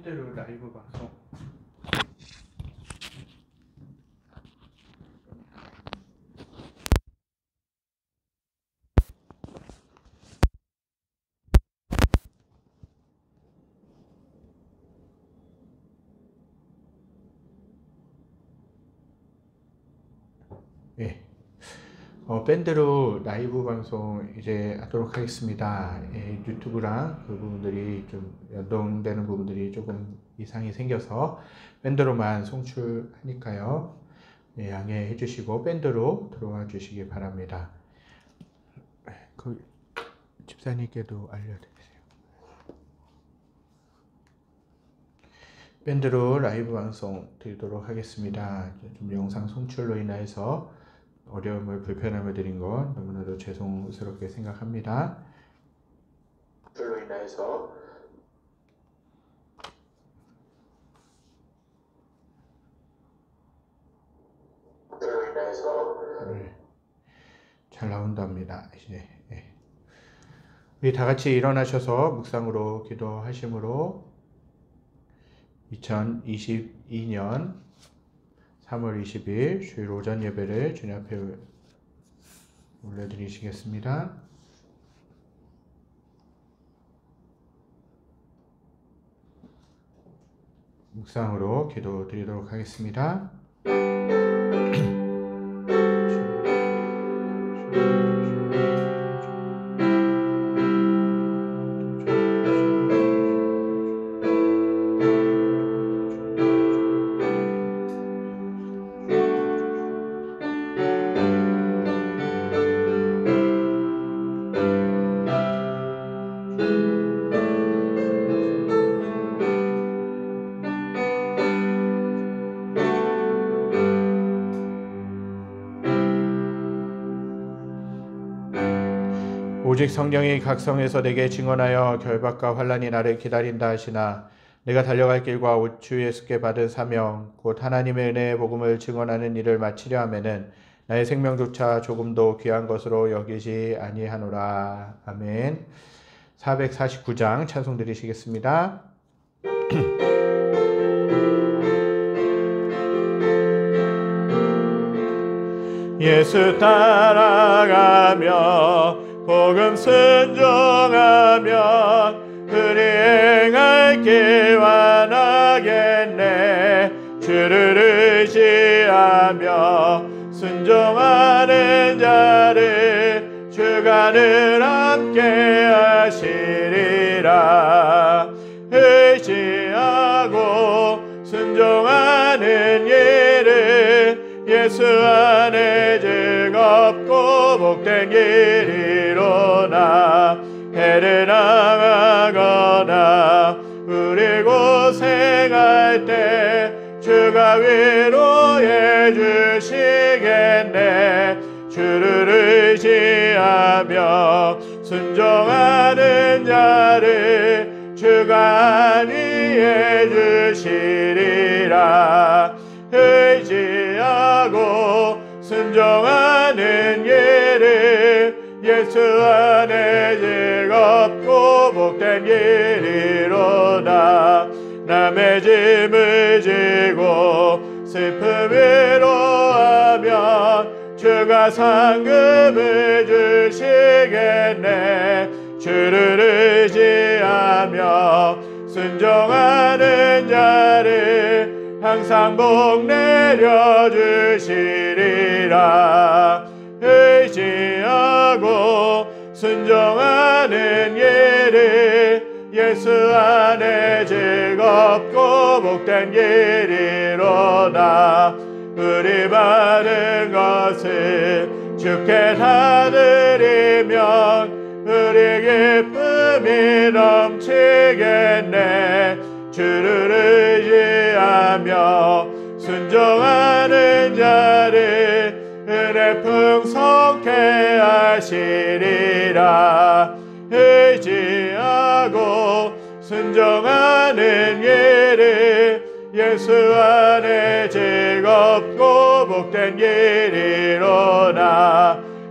밴드로 라이브 방송. 예. 밴드로 라이브 방송 이제 하도록 하겠습니다. 예, 유튜브랑 그 부분들이 좀 연동되는 부분들이 조금 이상이 생겨서 밴드로만 송출하니까요. 예, 양해해 주시고 밴드로 들어와 주시기 바랍니다. 그 집사님께도 알려드리세요. 밴드로 라이브 방송 드리도록 하겠습니다. 좀 영상 송출로 인해서 어려움을 불편함을 드린 건 너무나도 죄송스럽게 생각합니다. 송출로 인해서 네, 잘 나온답니다. 이제 네. 우리 다 같이 일어나셔서 묵상으로 기도하심으로 2022년 3월 20일 주일 오전 예배를 주님 앞에 올려드리시겠습니다. 묵상으로 기도 드리도록 하겠습니다. 오직 성령이 각성해서 내게 증언하여 결박과 환난이 나를 기다린다 하시나 내가 달려갈 길과 주 예수께 받은 사명 곧 하나님의 은혜의 복음을 증언하는 일을 마치려 하면은 나의 생명조차 조금도 귀한 것으로 여기지 아니하노라. 아멘. 449장 찬송 드리시겠습니다. 예수 따라가며 복음 순종하면 그리 행할 길 완하겠네. 주를 의지하며 순종하는 자를 주가 늘 함께 하시리라. 의지하고 순종하는 일을 예수 안에 즐겁고 복된 길이로나. 해를 당하거나 우리 고생할 때 주가 위로해 주시겠네. 주를 의지하며 순종하는 자를 주가 안위해 주시리라. 의지하고 순종하는 일을 예수 안에 즐겁고 복된 길이로다. 남의 짐을 지고 슬픔 위로하면 주가 상급을 주시겠네. 주를 의지하며 순종하는 자를 항상 복 내려주시리라. 의지하고 순종하는 일을 예수 안에 즐겁고 복된 길이로다. 우리 받은 것을 주께 다 드리면 우리 기쁨이 넘치겠네. 주를 의지하며 순종하는 자를 은혜 풍성케 하시리라. 의지하고 순종하는 일을 예수 안에 즐겁고 복된 길이로나.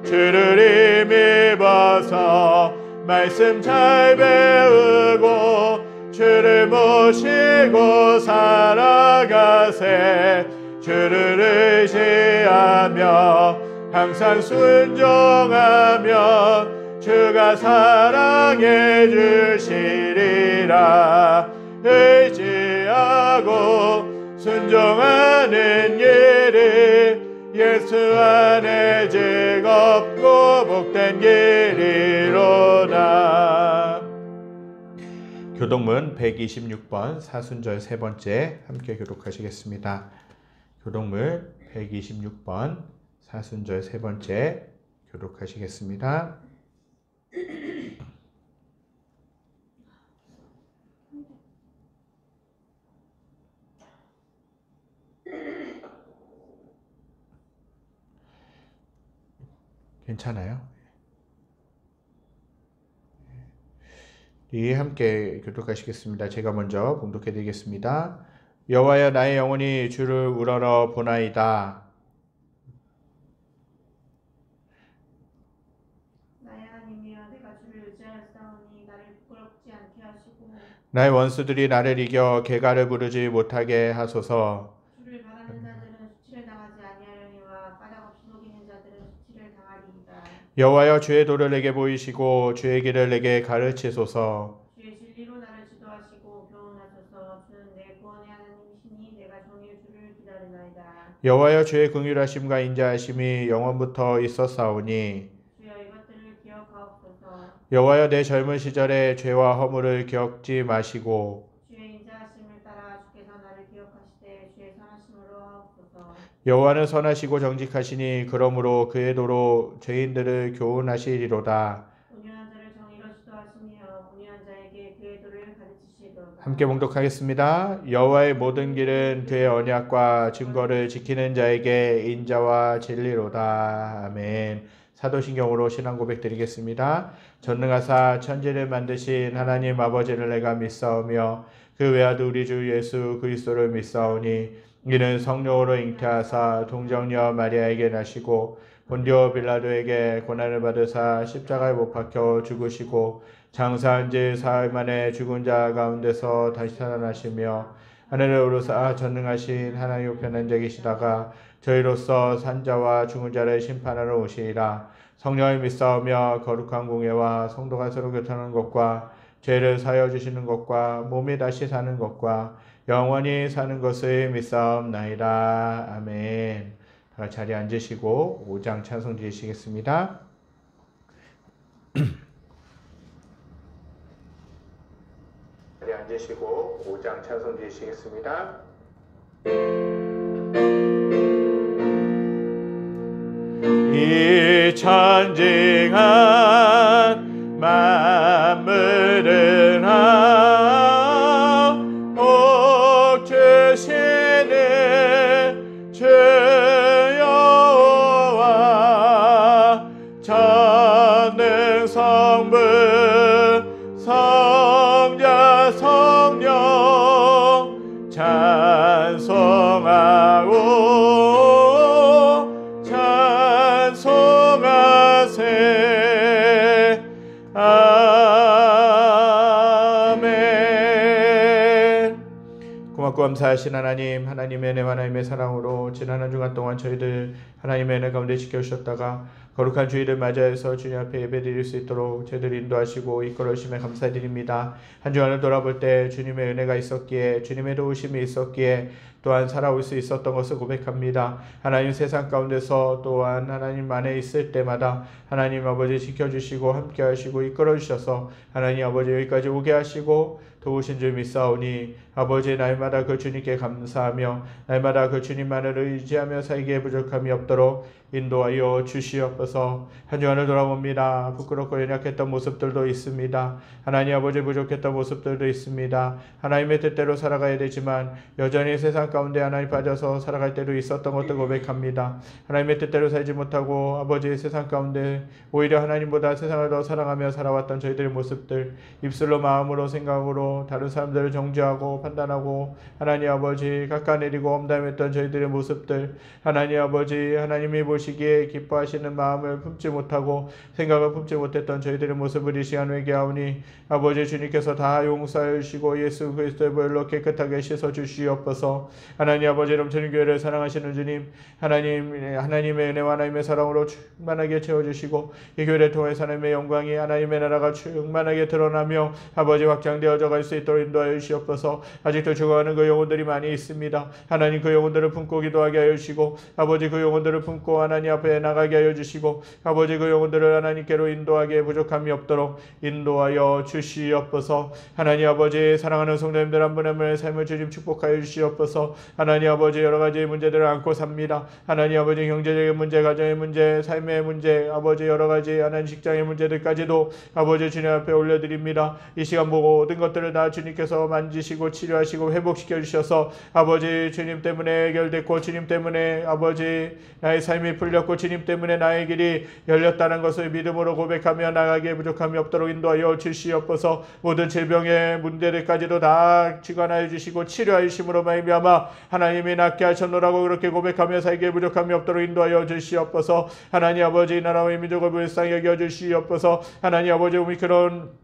주를 힘입어서 말씀 잘 배우고 주를 주를 모시고 살아가세. 주를 의지하며 항상 순종하면 주가 사랑해 주시리라. 의지하고 순종하는 길이 예수 안에 즐겁고 복된 길이로다. 교동문 126번 사순절 세 번째 함께 교독하시겠습니다. 교동문 126번 사순절 세 번째 교독하시겠습니다. 괜찮아요? 이 함께 교독하시겠습니다. 제가 먼저 봉독해 드리겠습니다. 여호와여, 나의 영혼이 주를 우러러 보나이다. 나의 하나님이여, 내가 주를 의지하였사오니 나를 부끄럽지 않게 하시고 나의 원수들이 나를 이겨 개가를 부르지 못하게 하소서. 주를 바라는 자들은 수치를 당하지 아니하려니와 까닭없이 속이는 자들은 수치를 당하리이다. 여호와여, 주의 도를 내게 보이시고 주의 길을 내게 가르치소서. 주의 진리로 나를 지도하시고 교훈하소서. 주는 내 구원의 하나님이시니 내가 종일 주를 기다리나이다. 여호와여, 주의 긍휼하심과 인자하심이 영원부터 있었사오니 주여, 이것들을 기억하옵소서. 여호와여, 내 젊은 시절의 죄와 허물을 기억지 마시고 주의 인자하심을 따라 주께서 나를 기억하시되 주의 선하심으로 하옵소서. 여호와는 선하시고 정직하시니 그러므로 그의 도로 죄인들을 교훈하시리로다. 온유한 자를 정의로 지도하시며 온유한 자에게 그의 도를 가르치시리로다. 함께 봉독하겠습니다. 여호와의 모든 길은 그의 언약과 증거를 지키는 자에게 인자와 진리로다. 아멘. 사도신경으로 신앙 고백 드리겠습니다. 전능하사 천지를 만드신 하나님 아버지를 내가 믿사오며 그 외아들 우리 주 예수 그리스도를 믿사오니 이는 성령으로 잉태하사 동정녀 마리아에게 나시고 본디오 빌라도에게 고난을 받으사 십자가에 못 박혀 죽으시고 장사한 지 사흘 만에 죽은 자 가운데서 다시 살아나시며 하늘에 오르사 전능하신 하나님 우편에 앉아 계시다가 저희로서 산자와 죽은 자를 심판하러 오시리라. 성령을 믿사오며 거룩한 공예와 성도가 서로 교통하는 것과 죄를 사하여 주시는 것과 몸이 다시 사는 것과 영원히 사는 것을 믿사옵나이다. 아멘. 다 자리에 앉으시고 5장 찬송 드리시겠습니다. 자리에 앉으시고 5장 찬송 드리시겠습니다. 이 천징한 만물은 복 주시는 주 여호와 전능 성부 성자 성령 찬송하고 찬송하세. 아멘. 고맙고 감사하신 하나님, 하나님의 은혜와 하나님의 사랑으로 지난 한 주간 동안 저희들 하나님의 은혜 가운데 지켜주셨다가 거룩한 주일을 맞이해서 주님 앞에 예배드릴 수 있도록 저희들 인도하시고 이끌어주심에 감사드립니다. 한 주간을 돌아볼 때 주님의 은혜가 있었기에 주님의 도우심이 있었기에 또한 살아올 수 있었던 것을 고백합니다. 하나님 세상 가운데서 또한 하나님 안에 있을 때마다 하나님 아버지 지켜주시고 함께하시고 이끌어주셔서 하나님 아버지 여기까지 오게 하시고 도우신 줄 믿사오니 아버지 날마다 그 주님께 감사하며 날마다 그 주님만을 의지하며 살기에 부족함이 없도록 인도하여 주시옵소서. 한 주간을 돌아봅니다. 부끄럽고 연약했던 모습들도 있습니다. 하나님 아버지 부족했던 모습들도 있습니다. 하나님의 뜻대로 살아가야 되지만 여전히 세상 가운데 하나님 빠져서 살아갈 때도 있었던 것도 고백합니다. 하나님의 뜻대로 살지 못하고 아버지 세상 가운데 오히려 하나님보다 세상을 더 사랑하며 살아왔던 저희들의 모습들, 입술로 마음으로 생각으로 다른 사람들을 정죄하고 판단하고 하나님 아버지 깎아내리고 험담했던 저희들의 모습들, 하나님 아버지 하나님이 보시기에 기뻐하시는 마음을 품지 못하고 생각을 품지 못했던 저희들의 모습을 이 시간 회개하오니 아버지 주님께서 다 용서하여 주시고 예수 그리스도의 보혈로 깨끗하게 씻어 주시옵소서. 하나님 아버지 넘치는 교회를 사랑하시는 주님, 하나님의 은혜와 하나님의 사랑으로 충만하게 채워주시고 이 교회를 통해서 하나님의 영광이 하나님의 나라가 충만하게 드러나며 아버지 확장되어져 갈 수 있도록 인도하여 주시옵소서. 아직도 죽어가는 그 영혼들이 많이 있습니다. 하나님 그 영혼들을 품고 기도하게 하여 주시고 아버지 그 영혼들을 품고 하나님 앞에 나가게 하여 주시고 아버지 그 영혼들을 하나님께로 인도하게 부족함이 없도록 인도하여 주시옵소서. 하나님 아버지 사랑하는 성도님들 한 분 한 분의 삶을 주님 축복하여 주시옵소서. 하나님 아버지 여러 가지 문제들을 안고 삽니다. 하나님 아버지 경제적인 문제, 가정의 문제, 삶의 문제, 아버지 여러 가지 하나님 직장의 문제들까지도 아버지 주님 앞에 올려드립니다. 이 시간 모든 것들을 다 주님께서 만지시고 치료하시고 회복시켜 주셔서 아버지 주님 때문에 해결됐고 주님 때문에 아버지 나의 삶이 풀렸고 주님 때문에 나의 길이 열렸다는 것을 믿음으로 고백하며 나가기에 부족함이 없도록 인도하여 주시옵소서. 모든 질병의 문제들까지도 다 주관하여 주시고 치료하여 주심으로 말미암아 하나님이 낫게 하셨노라고 그렇게 고백하며 살기에 부족함이 없도록 인도하여 주시옵소서. 하나님 아버지 나라와 민족을 불쌍히 여겨 주시옵소서. 하나님 아버지 오미크론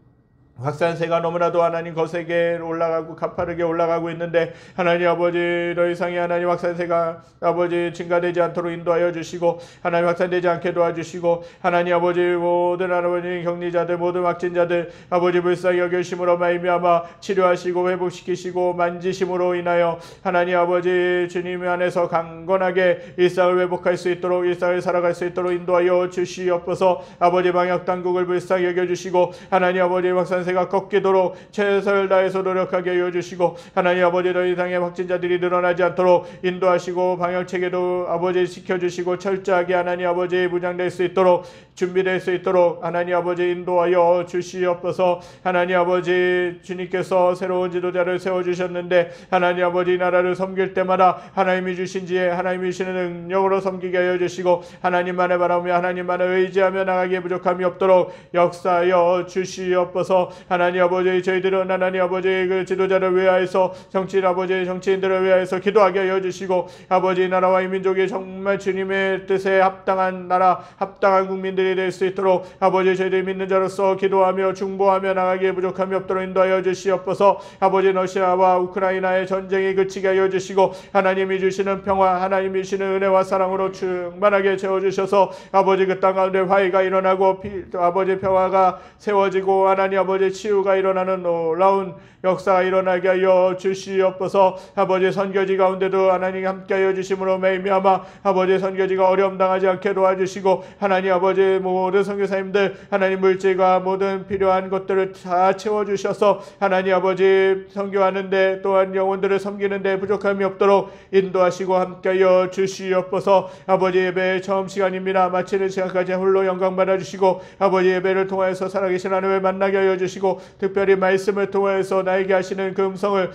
확산세가 너무나도 하나님 거세게 올라가고 가파르게 올라가고 있는데 하나님 아버지 더 이상의 하나님 확산세가 아버지 증가되지 않도록 인도하여 주시고 하나님 확산되지 않게 도와주시고 하나님 아버지 모든 아버지 격리자들 모든 확진자들 아버지 불쌍히 여기심으로 말미암아 치료하시고 회복시키시고 만지심으로 인하여 하나님 아버지 주님 안에서 강건하게 일상을 회복할 수 있도록 일상을 살아갈 수 있도록 인도하여 주시옵소서. 아버지 방역당국을 불쌍히 여겨주시고 하나님 아버지 확산세 가 꺾이도록 최선을 다해서 노력하게 해주시고 하나님 아버지 더 이상의 확진자들이 늘어나지 않도록 인도하시고 방역체계도 아버지 지켜주시고 철저하게 하나님 아버지 무장될 수 있도록 준비될 수 있도록 하나님 아버지 인도하여 주시옵소서. 하나님 아버지 주님께서 새로운 지도자를 세워주셨는데 하나님 아버지 나라를 섬길 때마다 하나님이 주신 지혜 하나님이 주시는 능력으로 섬기게 하여 주시고 하나님만을 바라며 하나님만을 의지하며 나가기에 부족함이 없도록 역사하여 주시옵소서. 하나님 아버지 저희들은 하나님 아버지 그 지도자를 위하여서 정치인들을 위하여서 기도하게 하여 주시고 아버지 나라와 이 민족이 정말 주님의 뜻에 합당한 나라 합당한 국민들이 될 수 있도록 아버지 저희들 믿는 자로서 기도하며 중보하며 나가기에 부족함이 없도록 인도하여 주시옵소서. 아버지 러시아와 우크라이나의 전쟁이 그치게 하여 주시고 하나님이 주시는 평화 하나님이 주시는 은혜와 사랑으로 충만하게 채워주셔서 아버지 그 땅 가운데 화해가 일어나고 아버지 평화가 세워지고 하나님 아버지 치유가 일어나는 놀라운 역사가 일어나게 하여 주시옵소서. 아버지 선교지 가운데도 하나님 함께하여 주심으로 말미암아 아버지 선교지가 어려움 당하지 않게 도와주시고 하나님 아버지 모든 선교사님들 하나님 물질과 모든 필요한 것들을 다 채워주셔서 하나님 아버지 선교하는데 또한 영혼들을 섬기는데 부족함이 없도록 인도하시고 함께하여 주시옵소서. 아버지 예배 처음 시간입니다. 마치는 시간까지 홀로 영광 받아주시고 아버지 예배를 통해서 살아계신 하나님을 만나게 하여 주시고 특별히 말씀을 통해서 나에게 하시는 그 음성을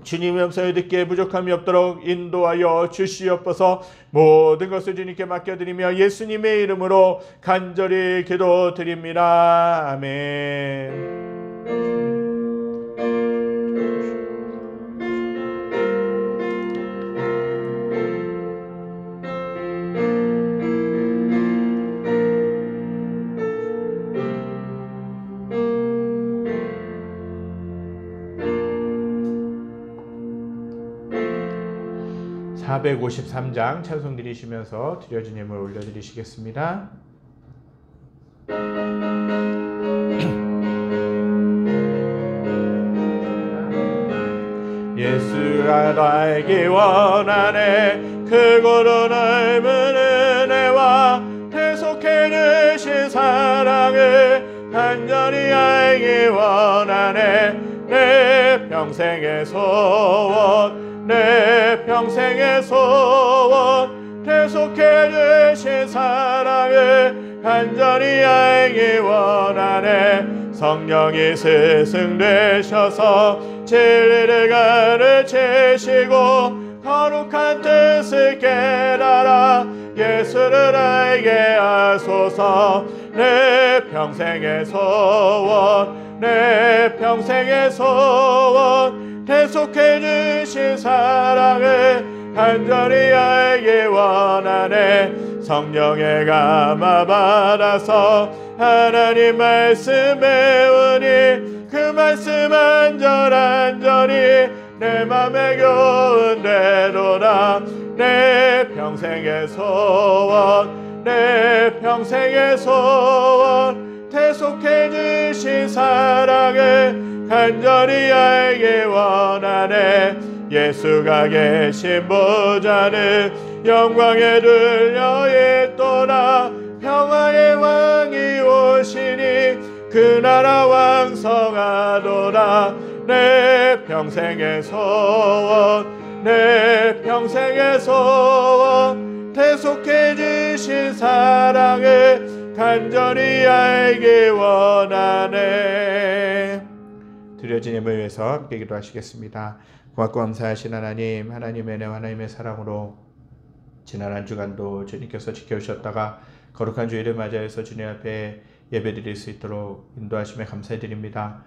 주님의 음성을 듣기에 부족함이 없도록 인도하여 주시옵소서. 모든 것을 주님께 맡겨드리며 예수님의 이름으로 간절히 기도드립니다. 아멘. 453장 찬송 드리시면서 드려진 예물 올려드리시겠습니다. 예수가 나에게 원하네 크고도 넓은 은혜와 계속해 주신 사랑을 간절히 알기 원하네 내 평생의 소원 내 평생의 소원 계속해 주신 사랑을 간절히 알기 원하네 성령이 스승되셔서 진리를 가르치시고 거룩한 뜻을 깨달아 예수를 알게 하소서. 내 평생의 소원, 내 평생의 소원, 대속해 주신 사랑을 간절히 알기 원하네. 성령의 감화 받아서 하나님 말씀 배우니 그 말씀 안전히 내 맘에 교훈되도다. 내 평생의 소원, 내 평생의 소원, 대속해 주신 사랑을 간절히 알기 원하네. 예수가 계신 보좌는 영광에 들려 있도다. 평화의 왕이 오시니 그 나라 왕성하도다. 내 평생의 소원, 내 평생의 소원, 대속해 주신 사랑을 간절히 알기 원하네. 드려진 예물 위해서 함께 기도하시겠습니다. 고맙고 감사하신 하나님, 하나님의 은혜, 하나님의 사랑으로 지난 한 주간도 주님께서 지켜주셨다가 거룩한 주일을 맞이해서 주님 앞에 예배드릴 수 있도록 인도하심에 감사드립니다.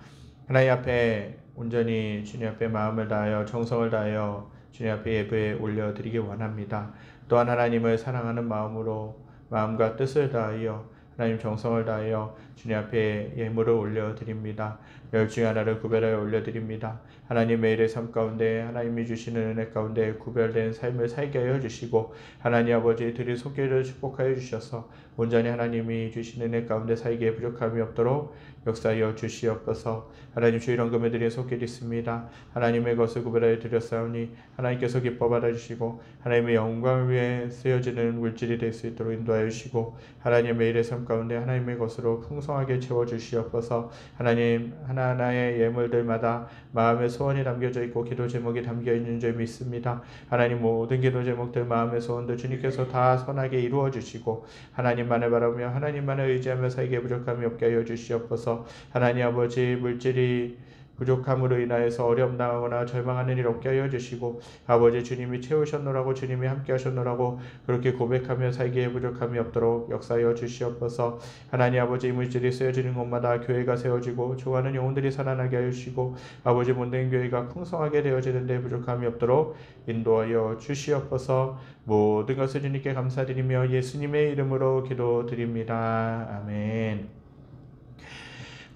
하나님 앞에 온전히 주님 앞에 마음을 다하여 정성을 다하여 주님 앞에 예배 올려드리기 원합니다. 또한 하나님을 사랑하는 마음으로 마음과 뜻을 다하여 하나님 정성을 다하여 주님 앞에 예물을 올려드립니다. 열 중에 하나를 구별하여 올려드립니다. 하나님 매일의 삶 가운데 하나님이 주시는 은혜 가운데 구별된 삶을 살게 하여 주시고 하나님 아버지 드릴 손길을 축복하여 주셔서 온전히 하나님이 주시는 은혜 가운데 살기에 부족함이 없도록 역사하여 주시옵소서. 하나님 주일 헌금에 드린 손길이 있습니다. 하나님의 것을 구별하여 드렸사오니 하나님께서 기뻐 받아주시고 하나님의 영광을 위해 쓰여지는 물질이 될 수 있도록 인도하여 주시고 하나님 매일의 삶 가운데 하나님의 것으로 풍성하게 채워주시옵소서. 하나님 하나하나의 예물들마다 마음의 소원이 담겨져 있고 기도 제목이 담겨 있는 줄 믿습니다. 하나님 모든 기도 제목들 마음의 소원들 주님께서 다 선하게 이루어 주시고 하나님만을 바라보며 하나님만을 의지하며 살기에 부족함이 없게 하여 주시옵소서. 하나님 아버지 물질이 부족함으로 인하여서 어려움 당하거나 절망하는 일 없게 하여 주시고 아버지 주님이 채우셨노라고 주님이 함께 하셨노라고 그렇게 고백하며 살기에 부족함이 없도록 역사하여 주시옵소서. 하나님 아버지 물질이 쓰여지는 곳마다 교회가 세워지고 좋아하는 영혼들이 살아나게 하여 주시고 아버지 모든 교회가 풍성하게 되어지는 데 부족함이 없도록 인도하여 주시옵소서. 모든 것을 주님께 감사드리며 예수님의 이름으로 기도드립니다. 아멘.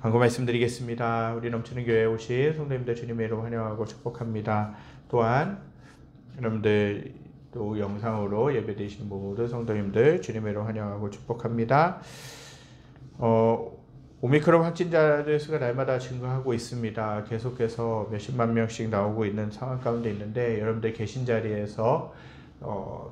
광고 말씀드리겠습니다. 우리 넘치는 교회에 오신 성도님들 주님의 이름으로 환영하고 축복합니다. 또한 여러분들 또 영상으로 예배드리시는 모든 성도님들 주님의 이름으로 환영하고 축복합니다. 오미크론 확진자들 수가 날마다 증가하고 있습니다. 계속해서 몇십만 명씩 나오고 있는 상황 가운데 있는데 여러분들 계신 자리에서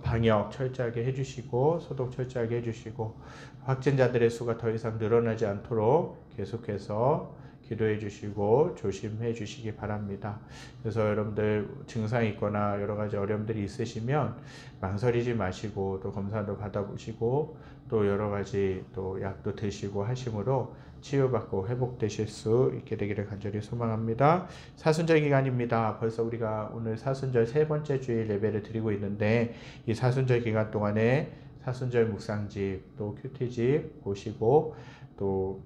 방역 철저하게 해주시고 소독 철저하게 해주시고 확진자들의 수가 더 이상 늘어나지 않도록 계속해서 기도해 주시고 조심해 주시기 바랍니다. 그래서 여러분들 증상이 있거나 여러 가지 어려움들이 있으시면 망설이지 마시고 또 검사도 받아보시고 또 여러 가지 또 약도 드시고 하심으로 치유받고 회복되실 수 있게 되기를 간절히 소망합니다. 사순절 기간입니다. 벌써 우리가 오늘 사순절 세 번째 주일 예배를 드리고 있는데 이 사순절 기간 동안에 사순절 묵상집 또 큐티집 보시고 또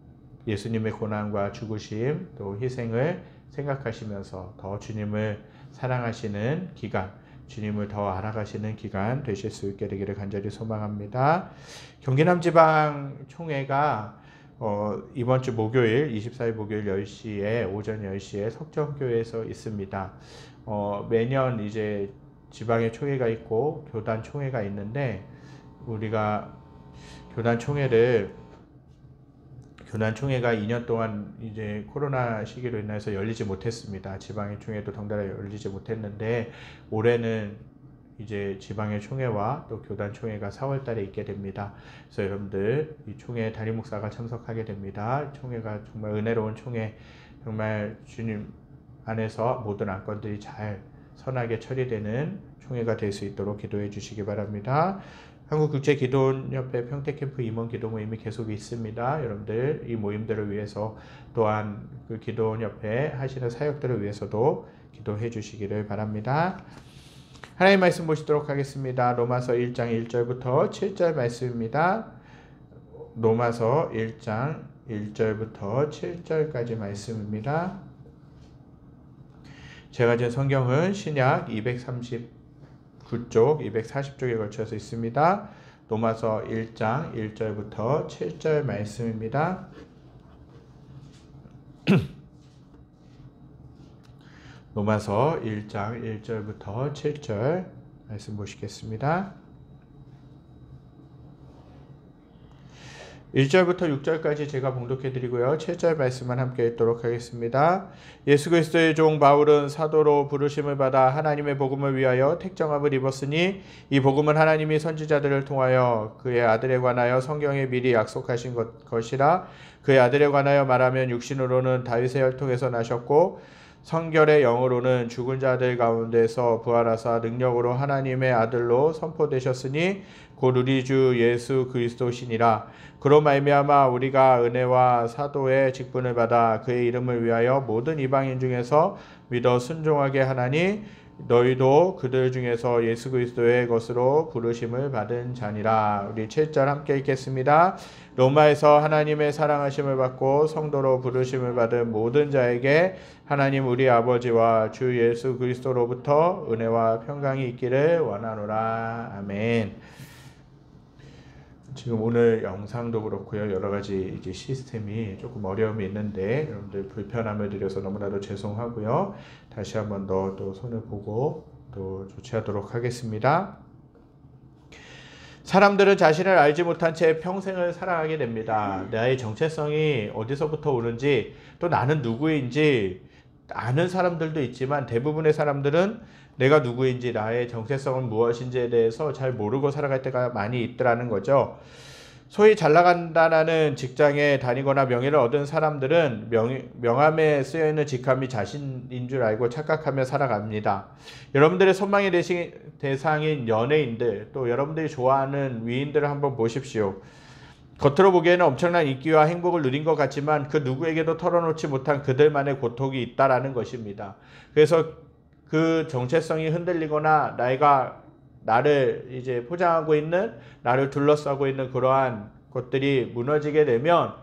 예수님의 고난과 죽으심 또 희생을 생각하시면서 더 주님을 사랑하시는 기간, 주님을 더 알아가시는 기간 되실 수 있게 되기를 간절히 소망합니다. 경기남지방총회가 이번 주 목요일 24일 목요일 10시에 오전 10시에 석정교회에서 있습니다. 매년 이제 지방의 총회가 있고 교단 총회가 있는데 우리가 교단 총회가 2년 동안 이제 코로나 시기로 인해서 열리지 못했습니다. 지방의 총회도 덩달아 열리지 못했는데 올해는 이제 지방의 총회와 또 교단 총회가 4월 달에 있게 됩니다. 그래서 여러분들 이 총회 담임 목사가 참석하게 됩니다. 총회가 정말 은혜로운 총회, 정말 주님 안에서 모든 안건들이 잘 선하게 처리되는 총회가 될 수 있도록 기도해 주시기 바랍니다. 한국국제기도원협회 평택캠프 임원 기도 모임이 계속 있습니다. 여러분들 이 모임들을 위해서 또한 그 기도원협회 하시는 사역들을 위해서도 기도해 주시기를 바랍니다. 하나님 말씀 보시도록 하겠습니다. 로마서 1장 1절부터 7절 말씀입니다. 로마서 1장 1절부터 7절까지 말씀입니다. 제가 가진 성경은 신약 239쪽, 240쪽에 걸쳐서 있습니다. 로마서 1장 1절부터 7절 말씀입니다. 로마서 1장 1절부터 7절 말씀 보시겠습니다. 1절부터 6절까지 제가 봉독해 드리고요. 7절 말씀만 함께 읽도록 하겠습니다. 예수 그리스도의 종 바울은 사도로 부르심을 받아 하나님의 복음을 위하여 택정함을 입었으니 이 복음은 하나님이 선지자들을 통하여 그의 아들에 관하여 성경에 미리 약속하신 것이라. 그의 아들에 관하여 말하면 육신으로는 다윗의 혈통에서 나셨고 성결의 영으로는 죽은 자들 가운데서 부활하사 능력으로 하나님의 아들로 선포되셨으니 곧 우리 주 예수 그리스도시니라. 그로 말미암아 우리가 은혜와 사도의 직분을 받아 그의 이름을 위하여 모든 이방인 중에서 믿어 순종하게 하나니 너희도 그들 중에서 예수 그리스도의 것으로 부르심을 받은 자니라. 우리 7절 함께 읽겠습니다. 로마에서 하나님의 사랑하심을 받고 성도로 부르심을 받은 모든 자에게 하나님 우리 아버지와 주 예수 그리스도로부터 은혜와 평강이 있기를 원하노라. 아멘. 지금 오늘 영상도 그렇고요. 여러 가지 이제 시스템이 조금 어려움이 있는데 여러분들 불편함을 드려서 너무나도 죄송하고요. 다시 한 번 더 또 손을 보고 또 조치하도록 하겠습니다. 사람들은 자신을 알지 못한 채 평생을 살아가게 됩니다. 나의 정체성이 어디서부터 오는지 또 나는 누구인지 아는 사람들도 있지만 대부분의 사람들은 내가 누구인지 나의 정체성은 무엇인지에 대해서 잘 모르고 살아갈 때가 많이 있더라는 거죠. 소위 잘 나간다는 직장에 다니거나 명예를 얻은 사람들은 명함에 쓰여있는 직함이 자신인 줄 알고 착각하며 살아갑니다. 여러분들의 선망의 대상인 연예인들 또 여러분들이 좋아하는 위인들을 한번 보십시오. 겉으로 보기에는 엄청난 인기와 행복을 누린 것 같지만 그 누구에게도 털어놓지 못한 그들만의 고통이 있다라는 것입니다. 그래서 그 정체성이 흔들리거나 나를 이제 포장하고 있는 나를 둘러싸고 있는 그러한 것들이 무너지게 되면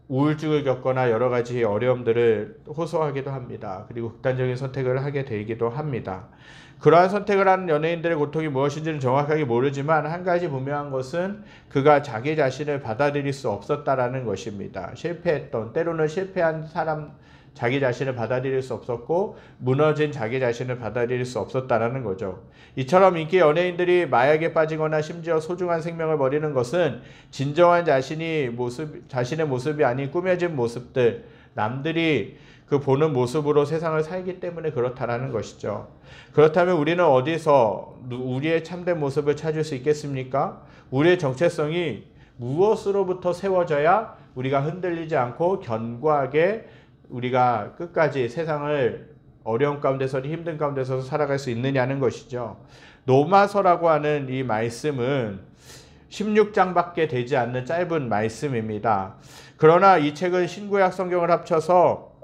우울증을 겪거나 여러 가지 어려움들을 호소하기도 합니다. 그리고 극단적인 선택을 하게 되기도 합니다. 그러한 선택을 하는 연예인들의 고통이 무엇인지는 정확하게 모르지만 한 가지 분명한 것은 그가 자기 자신을 받아들일 수 없었다라는 것입니다. 때로는 실패한 사람 자기 자신을 받아들일 수 없었고 무너진 자기 자신을 받아들일 수 없었다라는 거죠. 이처럼 인기 연예인들이 마약에 빠지거나 심지어 소중한 생명을 버리는 것은 진정한 자신의 모습이 아닌 꾸며진 모습들, 남들이 그 보는 모습으로 세상을 살기 때문에 그렇다라는 것이죠. 그렇다면 우리는 어디서 우리의 참된 모습을 찾을 수 있겠습니까? 우리의 정체성이 무엇으로부터 세워져야 우리가 흔들리지 않고 견고하게 우리가 끝까지 세상을 어려운 가운데서 힘든 가운데서 살아갈 수 있느냐는 것이죠. 로마서라고 하는 이 말씀은 16장밖에 되지 않는 짧은 말씀입니다. 그러나 이 책은 신구약 성경을 합쳐서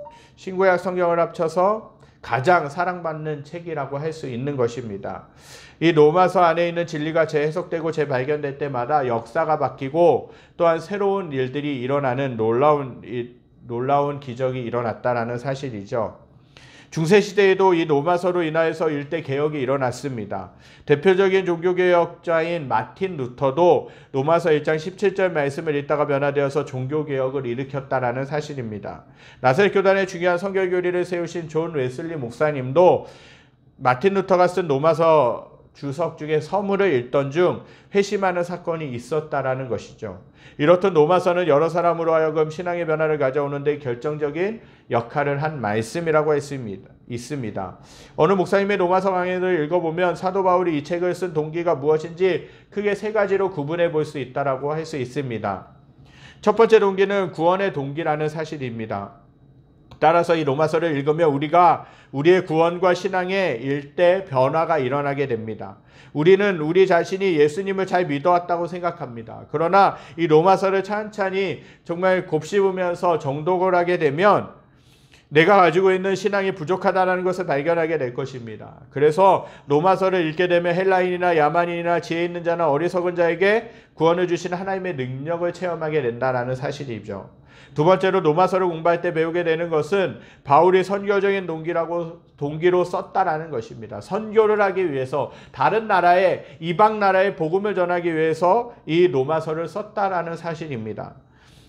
가장 사랑받는 책이라고 할 수 있는 것입니다. 이 로마서 안에 있는 진리가 재해석되고 재발견될 때마다 역사가 바뀌고 또한 새로운 일들이 일어나는 놀라운 기적이 일어났다라는 사실이죠. 중세시대에도 이 로마서로 인하여서 일대 개혁이 일어났습니다. 대표적인 종교개혁자인 마틴 루터도 로마서 1장 17절 말씀을 읽다가 변화되어서 종교개혁을 일으켰다라는 사실입니다. 나사렛 교단의 중요한 성결교리를 세우신 존 웨슬리 목사님도 마틴 루터가 쓴 로마서 주석 중에 서문을 읽던 중 회심하는 사건이 있었다라는 것이죠. 이렇듯 로마서는 여러 사람으로 하여금 신앙의 변화를 가져오는 데 결정적인 역할을 한 말씀이라고 있습니다. 어느 목사님의 로마서 강해를 읽어보면 사도 바울이 이 책을 쓴 동기가 무엇인지 크게 세 가지로 구분해 볼 수 있다라고 할 수 있습니다. 첫 번째 동기는 구원의 동기라는 사실입니다. 따라서 이 로마서를 읽으면 우리가 우리의 구원과 신앙의 일대 변화가 일어나게 됩니다. 우리는 우리 자신이 예수님을 잘 믿어왔다고 생각합니다. 그러나 이 로마서를 찬찬히 정말 곱씹으면서 정독을 하게 되면 내가 가지고 있는 신앙이 부족하다는 것을 발견하게 될 것입니다. 그래서 로마서를 읽게 되면 헬라인이나 야만인이나 지혜 있는 자나 어리석은 자에게 구원을 주시는 하나님의 능력을 체험하게 된다는 사실이죠. 두 번째로 로마서를 공부할 때 배우게 되는 것은 바울이 선교적인 동기로 썼다라는 것입니다. 선교를 하기 위해서 다른 나라에 이방 나라에 복음을 전하기 위해서 이 로마서를 썼다라는 사실입니다.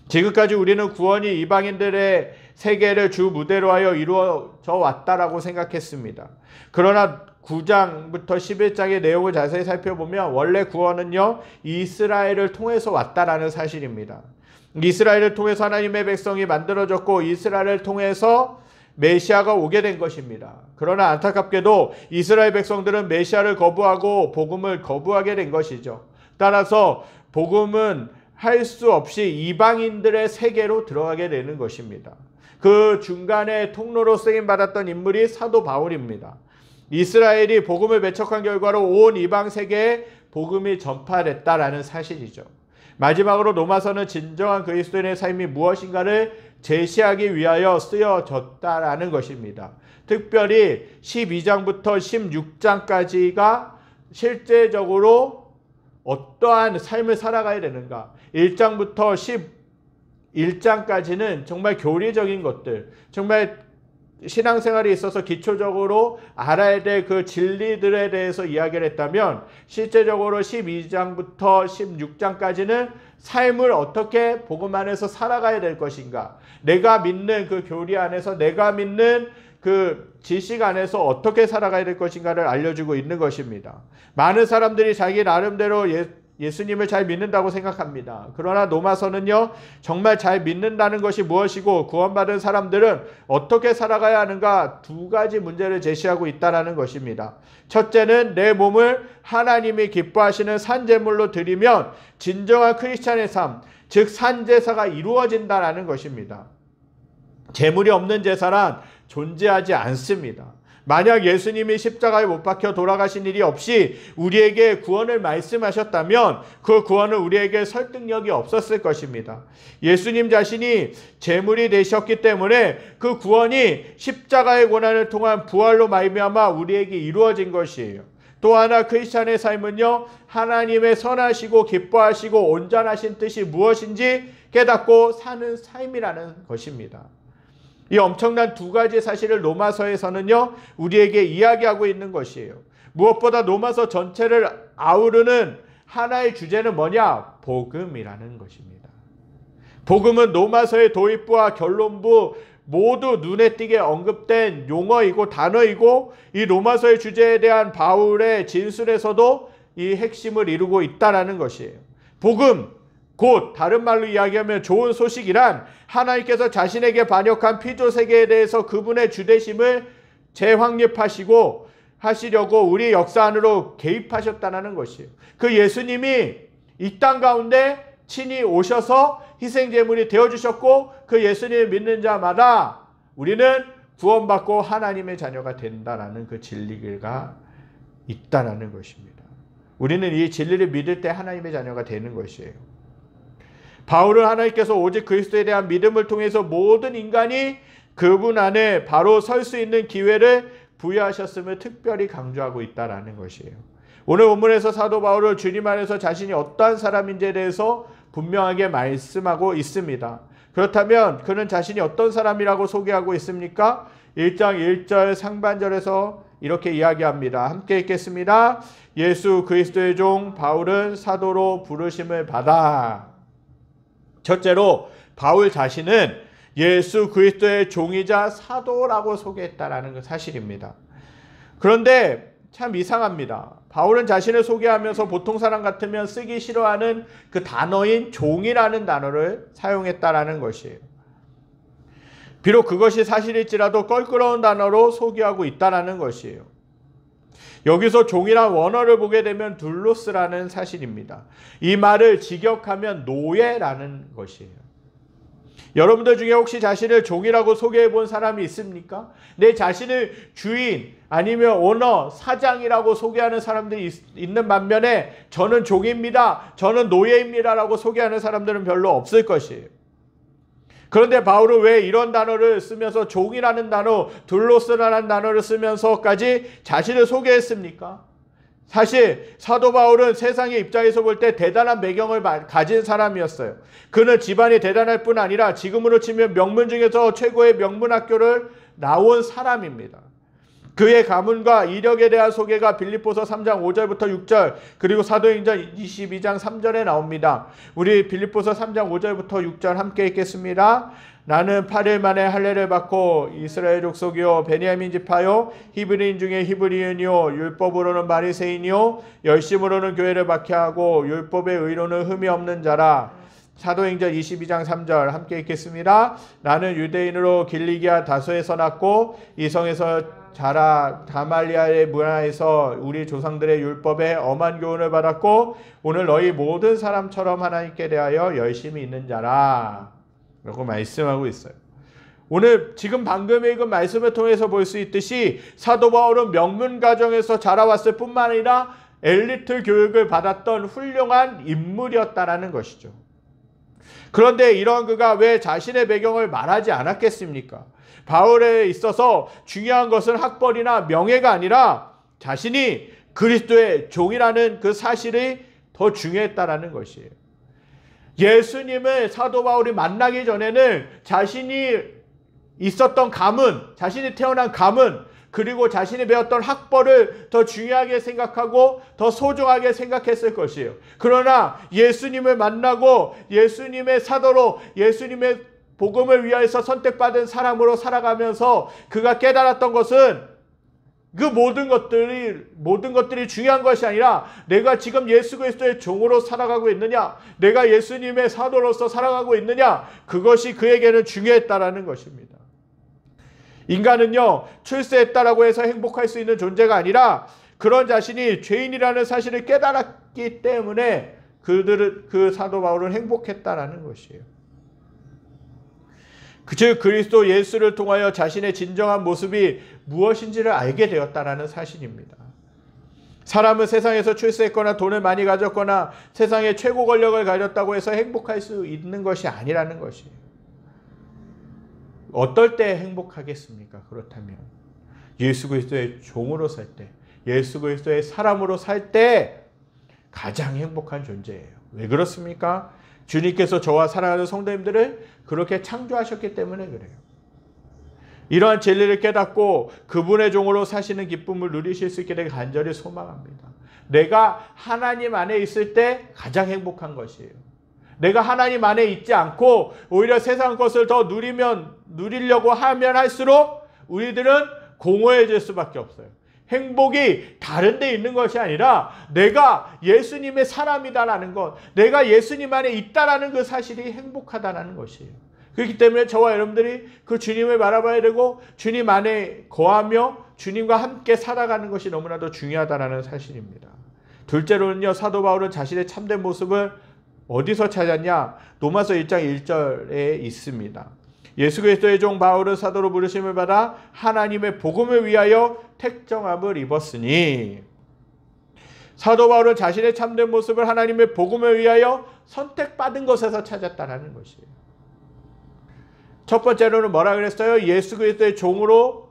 지금까지 우리는 구원이 이방인들의 세계를 주 무대로 하여 이루어져 왔다라고 생각했습니다. 그러나 9장부터 11장의 내용을 자세히 살펴보면 원래 구원은요 이스라엘을 통해서 왔다라는 사실입니다. 이스라엘을 통해서 하나님의 백성이 만들어졌고 이스라엘을 통해서 메시아가 오게 된 것입니다. 그러나 안타깝게도 이스라엘 백성들은 메시아를 거부하고 복음을 거부하게 된 것이죠. 따라서 복음은 할 수 없이 이방인들의 세계로 들어가게 되는 것입니다. 그 중간에 통로로 쓰임받았던 인물이 사도 바울입니다. 이스라엘이 복음을 배척한 결과로 온 이방 세계에 복음이 전파됐다라는 사실이죠. 마지막으로 로마서는 진정한 그리스도인의 삶이 무엇인가를 제시하기 위하여 쓰여졌다라는 것입니다. 특별히 12장부터 16장까지가 실제적으로 어떠한 삶을 살아가야 되는가, 1장부터 11장까지는 정말 교리적인 것들, 정말 신앙생활에 있어서 기초적으로 알아야 될 그 진리들에 대해서 이야기를 했다면 실제적으로 12장부터 16장까지는 삶을 어떻게 복음 안에서 살아가야 될 것인가, 내가 믿는 그 교리 안에서 내가 믿는 그 지식 안에서 어떻게 살아가야 될 것인가를 알려주고 있는 것입니다. 많은 사람들이 자기 나름대로 예수님을 잘 믿는다고 생각합니다. 그러나 로마서는요 정말 잘 믿는다는 것이 무엇이고 구원받은 사람들은 어떻게 살아가야 하는가 두 가지 문제를 제시하고 있다는 것입니다. 첫째는 내 몸을 하나님이 기뻐하시는 산제물로 드리면 진정한 크리스찬의 삶, 즉 산제사가 이루어진다는 것입니다. 제물이 없는 제사란 존재하지 않습니다. 만약 예수님이 십자가에 못 박혀 돌아가신 일이 없이 우리에게 구원을 말씀하셨다면 그 구원은 우리에게 설득력이 없었을 것입니다. 예수님 자신이 제물이 되셨기 때문에 그 구원이 십자가의 고난을 통한 부활로 말미암아 우리에게 이루어진 것이에요. 또 하나 크리스찬의 삶은요 하나님의 선하시고 기뻐하시고 온전하신 뜻이 무엇인지 깨닫고 사는 삶이라는 것입니다. 이 엄청난 두 가지 사실을 로마서에서는요 우리에게 이야기하고 있는 것이에요. 무엇보다 로마서 전체를 아우르는 하나의 주제는 뭐냐? 복음이라는 것입니다. 복음은 로마서의 도입부와 결론부 모두 눈에 띄게 언급된 용어이고 단어이고 이 로마서의 주제에 대한 바울의 진술에서도 이 핵심을 이루고 있다는 것이에요. 복음, 곧 다른 말로 이야기하면 좋은 소식이란 하나님께서 자신에게 반역한 피조 세계에 대해서 그분의 주되심을 재확립하시고 하시려고 우리 역사 안으로 개입하셨다는 것이에요. 그 예수님이 이 땅 가운데 친히 오셔서 희생제물이 되어주셨고 그 예수님을 믿는 자마다 우리는 구원받고 하나님의 자녀가 된다는 그 진리가 있다는 것입니다. 우리는 이 진리를 믿을 때 하나님의 자녀가 되는 것이에요. 바울은 하나님께서 오직 그리스도에 대한 믿음을 통해서 모든 인간이 그분 안에 바로 설 수 있는 기회를 부여하셨음을 특별히 강조하고 있다는 것이에요. 오늘 본문에서 사도 바울은 주님 안에서 자신이 어떠한 사람인지에 대해서 분명하게 말씀하고 있습니다. 그렇다면 그는 자신이 어떤 사람이라고 소개하고 있습니까? 1장 1절 상반절에서 이렇게 이야기합니다. 함께 읽겠습니다. 예수 그리스도의 종 바울은 사도로 부르심을 받아. 첫째로 바울 자신은 예수 그리스도의 종이자 사도라고 소개했다라는 그 사실입니다. 그런데 참 이상합니다. 바울은 자신을 소개하면서 보통 사람 같으면 쓰기 싫어하는 그 단어인 종이라는 단어를 사용했다라는 것이에요. 비록 그것이 사실일지라도 껄끄러운 단어로 소개하고 있다라는 것이에요. 여기서 종이란 원어를 보게 되면 둘로스라는 사실입니다. 이 말을 직역하면 노예라는 것이에요. 여러분들 중에 혹시 자신을 종이라고 소개해 본 사람이 있습니까? 내 자신을 주인 아니면 오너, 사장이라고 소개하는 사람들이 있는 반면에 저는 종입니다, 저는 노예입니다 라고 소개하는 사람들은 별로 없을 것이에요. 그런데 바울은 왜 이런 단어를 쓰면서 종이라는 단어, 둘로스라는 단어를 쓰면서까지 자신을 소개했습니까? 사실 사도 바울은 세상의 입장에서 볼 때 대단한 배경을 가진 사람이었어요. 그는 집안이 대단할 뿐 아니라 지금으로 치면 명문 중에서 최고의 명문 학교를 나온 사람입니다. 그의 가문과 이력에 대한 소개가 빌립보서 3장 5절부터 6절 그리고 사도행전 22장 3절에 나옵니다. 우리 빌립보서 3장 5절부터 6절 함께 읽겠습니다. 나는 8일 만에 할례를 받고 이스라엘 족속이요 베냐민 지파요 히브리인 중에 히브리인이요 율법으로는 바리새인이요 열심으로는 교회를 박해하고 율법의 의로는 흠이 없는 자라. 사도행전 22장 3절 함께 읽겠습니다. 나는 유대인으로 길리기아 다소에서 났고 이성에서 자라 가말리아의 문화에서 우리 조상들의 율법에 엄한 교훈을 받았고 오늘 너희 모든 사람처럼 하나님께 대하여 열심히 있는 자라 라고 말씀하고 있어요. 오늘 지금 방금 읽은 말씀을 통해서 볼 수 있듯이 사도 바울은 명문 가정에서 자라왔을 뿐만 아니라 엘리트 교육을 받았던 훌륭한 인물이었다라는 것이죠. 그런데 이런 그가 왜 자신의 배경을 말하지 않았겠습니까? 바울에 있어서 중요한 것은 학벌이나 명예가 아니라 자신이 그리스도의 종이라는 그 사실이 더 중요했다라는 것이에요. 예수님을 사도 바울이 만나기 전에는 자신이 있었던 가문, 자신이 태어난 가문, 그리고 자신이 배웠던 학벌을 더 중요하게 생각하고 더 소중하게 생각했을 것이에요. 그러나 예수님을 만나고 예수님의 사도로 예수님의 복음을 위하여서 선택받은 사람으로 살아가면서 그가 깨달았던 것은 그 모든 것들이 중요한 것이 아니라 내가 지금 예수 그리스도의 종으로 살아가고 있느냐, 내가 예수님의 사도로서 살아가고 있느냐, 그것이 그에게는 중요했다라는 것입니다. 인간은요, 출세했다라고 해서 행복할 수 있는 존재가 아니라 그런 자신이 죄인이라는 사실을 깨달았기 때문에 그 사도 바울은 행복했다라는 것이에요. 즉 그리스도 예수를 통하여 자신의 진정한 모습이 무엇인지를 알게 되었다라는 사실입니다. 사람은 세상에서 출세했거나 돈을 많이 가졌거나 세상의 최고 권력을 가졌다고 해서 행복할 수 있는 것이 아니라는 것이에요. 어떨 때 행복하겠습니까? 그렇다면 예수 그리스도의 종으로 살 때, 예수 그리스도의 사람으로 살 때 가장 행복한 존재예요. 왜 그렇습니까? 주님께서 저와 사랑하는 성도님들을 그렇게 창조하셨기 때문에 그래요. 이러한 진리를 깨닫고 그분의 종으로 사시는 기쁨을 누리실 수 있게 되길 간절히 소망합니다. 내가 하나님 안에 있을 때 가장 행복한 것이에요. 내가 하나님 안에 있지 않고 오히려 세상 것을 더 누리려고 하면 할수록 우리들은 공허해질 수밖에 없어요. 행복이 다른 데 있는 것이 아니라 내가 예수님의 사람이다라는 것, 내가 예수님 안에 있다라는 그 사실이 행복하다라는 것이에요. 그렇기 때문에 저와 여러분들이 그 주님을 바라봐야 되고 주님 안에 거하며 주님과 함께 살아가는 것이 너무나도 중요하다는 사실입니다. 둘째로는요, 사도 바울은 자신의 참된 모습을 어디서 찾았냐? 로마서 1장 1절에 있습니다. 예수 그리스도의 종 바울은 사도로 부르심을 받아 하나님의 복음을 위하여 택정함을 입었으니, 사도 바울은 자신의 참된 모습을 하나님의 복음을 위하여 선택받은 것에서 찾았다는 것이에요. 첫 번째로는 뭐라 그랬어요? 예수 그리스도의 종으로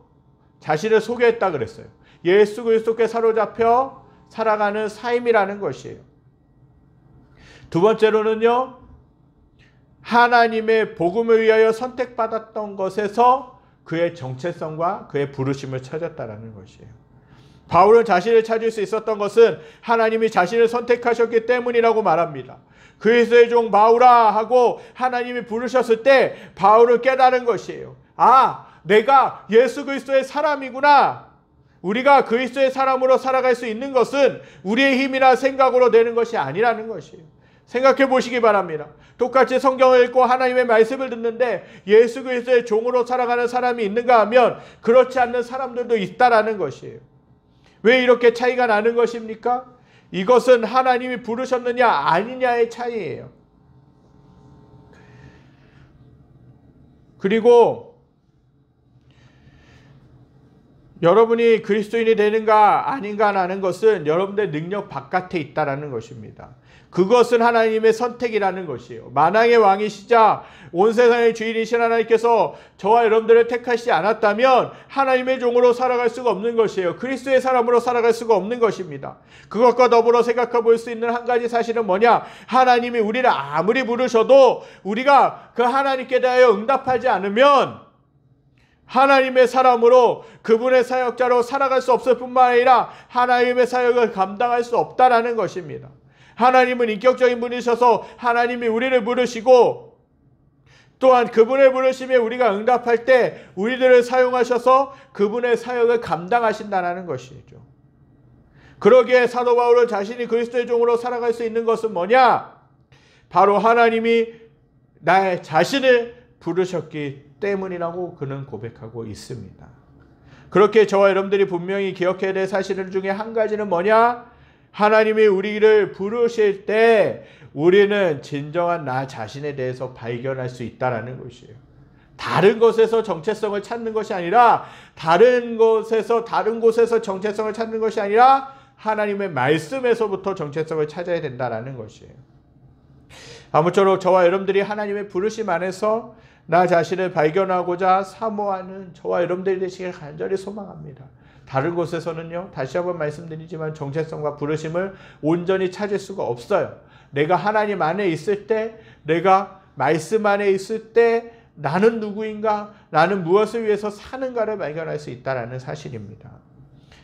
자신을 소개했다 그랬어요. 예수 그리스도께 사로잡혀 살아가는 삶이라는 것이에요. 두 번째로는요, 하나님의 복음을 위하여 선택받았던 것에서 그의 정체성과 그의 부르심을 찾았다는 것이에요. 바울은 자신을 찾을 수 있었던 것은 하나님이 자신을 선택하셨기 때문이라고 말합니다. 그리스도의 종 바울아 하고 하나님이 부르셨을 때 바울은 깨달은 것이에요. 아, 내가 예수 그리스도의 사람이구나. 우리가 그리스도의 사람으로 살아갈 수 있는 것은 우리의 힘이나 생각으로 되는 것이 아니라는 것이에요. 생각해 보시기 바랍니다. 똑같이 성경을 읽고 하나님의 말씀을 듣는데 예수 그리스도의 종으로 살아가는 사람이 있는가 하면 그렇지 않는 사람들도 있다라는 것이에요. 왜 이렇게 차이가 나는 것입니까? 이것은 하나님이 부르셨느냐 아니냐의 차이예요. 그리고 여러분이 그리스도인이 되는가 아닌가라는 것은 여러분들의 능력 바깥에 있다라는 것입니다. 그것은 하나님의 선택이라는 것이에요. 만왕의 왕이시자 온 세상의 주인이신 하나님께서 저와 여러분들을 택하시지 않았다면 하나님의 종으로 살아갈 수가 없는 것이에요. 그리스도의 사람으로 살아갈 수가 없는 것입니다. 그것과 더불어 생각해 볼 수 있는 한 가지 사실은 뭐냐? 하나님이 우리를 아무리 부르셔도 우리가 그 하나님께 대하여 응답하지 않으면 하나님의 사람으로 그분의 사역자로 살아갈 수 없을 뿐만 아니라 하나님의 사역을 감당할 수 없다라는 것입니다. 하나님은 인격적인 분이셔서 하나님이 우리를 부르시고 또한 그분의 부르심에 우리가 응답할 때 우리들을 사용하셔서 그분의 사역을 감당하신다는 것이죠. 그러기에 사도 바울은 자신이 그리스도의 종으로 살아갈 수 있는 것은 뭐냐? 바로 하나님이 나의 자신을 부르셨기 때문이라고 그는 고백하고 있습니다. 그렇게 저와 여러분들이 분명히 기억해야 될 사실 중에 한 가지는 뭐냐? 하나님이 우리를 부르실 때 우리는 진정한 나 자신에 대해서 발견할 수 있다는 것이에요. 다른 곳에서 정체성을 찾는 것이 아니라 다른 곳에서 정체성을 찾는 것이 아니라 하나님의 말씀에서부터 정체성을 찾아야 된다는 것이에요. 아무쪼록 저와 여러분들이 하나님의 부르심 안에서 나 자신을 발견하고자 사모하는 저와 여러분들이 되시길 간절히 소망합니다. 다른 곳에서는요, 다시 한번 말씀드리지만 정체성과 부르심을 온전히 찾을 수가 없어요. 내가 하나님 안에 있을 때, 내가 말씀 안에 있을 때 나는 누구인가, 나는 무엇을 위해서 사는가를 발견할 수 있다는 사실입니다.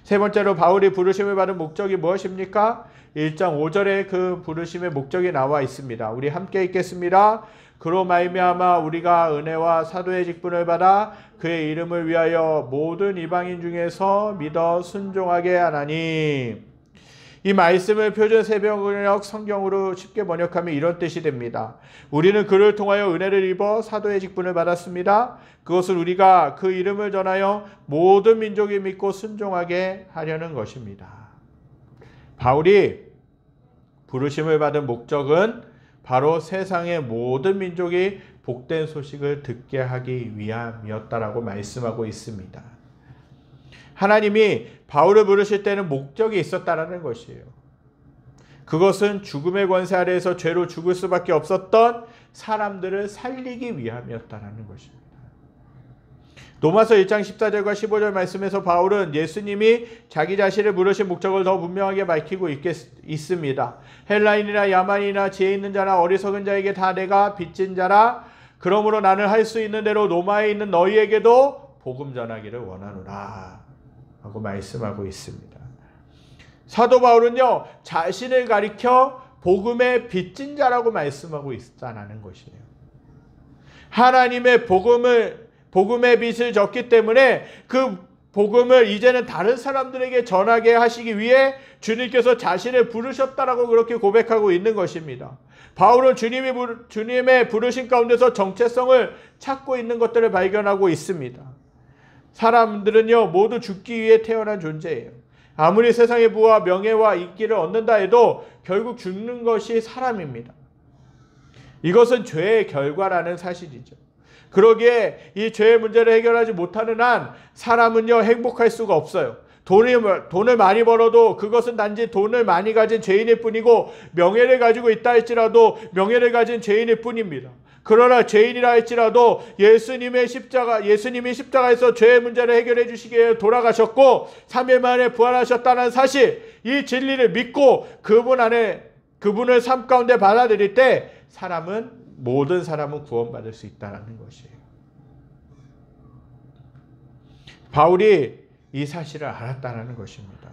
세 번째로 바울이 부르심을 받은 목적이 무엇입니까? 1장 5절에 그 부르심의 목적이 나와 있습니다. 우리 함께 읽겠습니다. 그로 말미암아 우리가 은혜와 사도의 직분을 받아 그의 이름을 위하여 모든 이방인 중에서 믿어 순종하게 하나니. 이 말씀을 표준 새벽역 성경으로 쉽게 번역하면 이런 뜻이 됩니다. 우리는 그를 통하여 은혜를 입어 사도의 직분을 받았습니다. 그것은 우리가 그 이름을 전하여 모든 민족이 믿고 순종하게 하려는 것입니다. 바울이 부르심을 받은 목적은 바로 세상의 모든 민족이 복된 소식을 듣게 하기 위함이었다라고 말씀하고 있습니다. 하나님이 바울을 부르실 때는 목적이 있었다라는 것이에요. 그것은 죽음의 권세 아래에서 죄로 죽을 수밖에 없었던 사람들을 살리기 위함이었다라는 것입니다. 로마서 1장 14절과 15절 말씀에서 바울은 예수님이 자기 자신을 부르신 목적을 더 분명하게 밝히고 있습니다. 헬라인이나 야만이나 지혜 있는 자나 어리석은 자에게 다 내가 빚진 자라. 그러므로 나는 할 수 있는 대로 로마에 있는 너희에게도 복음 전하기를 원하노라 하고 말씀하고 있습니다. 사도 바울은요, 자신을 가리켜 복음의 빚진 자라고 말씀하고 있다는 것이에요. 하나님의 복음의 빚을 졌기 때문에 그 복음을 이제는 다른 사람들에게 전하게 하시기 위해 주님께서 자신을 부르셨다라고 그렇게 고백하고 있는 것입니다. 바울은 주님의 부르심 가운데서 정체성을 찾고 있는 것들을 발견하고 있습니다. 사람들은요, 모두 죽기 위해 태어난 존재예요. 아무리 세상의 부와 명예와 인기를 얻는다 해도 결국 죽는 것이 사람입니다. 이것은 죄의 결과라는 사실이죠. 그러기에 이 죄의 문제를 해결하지 못하는 한 사람은요, 행복할 수가 없어요. 돈을 많이 벌어도 그것은 단지 돈을 많이 가진 죄인일 뿐이고, 명예를 가지고 있다 할지라도 명예를 가진 죄인일 뿐입니다. 그러나 죄인이라 할지라도 예수님이 십자가에서 죄의 문제를 해결해 주시기 위해 돌아가셨고 3일 만에 부활하셨다는 사실, 이 진리를 믿고 그분을 삶 가운데 받아들일 때 모든 사람은 구원받을 수 있다는 것이에요. 바울이 이 사실을 알았다는 것입니다.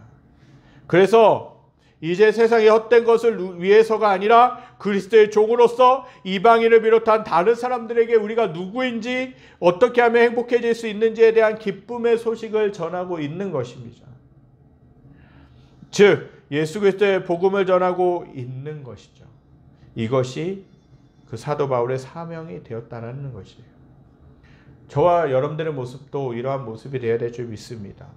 그래서 이제 세상의 헛된 것을 위해서가 아니라 그리스도의 종으로서 이방인을 비롯한 다른 사람들에게 우리가 누구인지, 어떻게 하면 행복해질 수 있는지에 대한 기쁨의 소식을 전하고 있는 것입니다. 즉 예수 그리스도의 복음을 전하고 있는 것이죠. 이것이 그 사도 바울의 사명이 되었다는 것이에요. 저와 여러분들의 모습도 이러한 모습이 되어야 될 줄 믿습니다.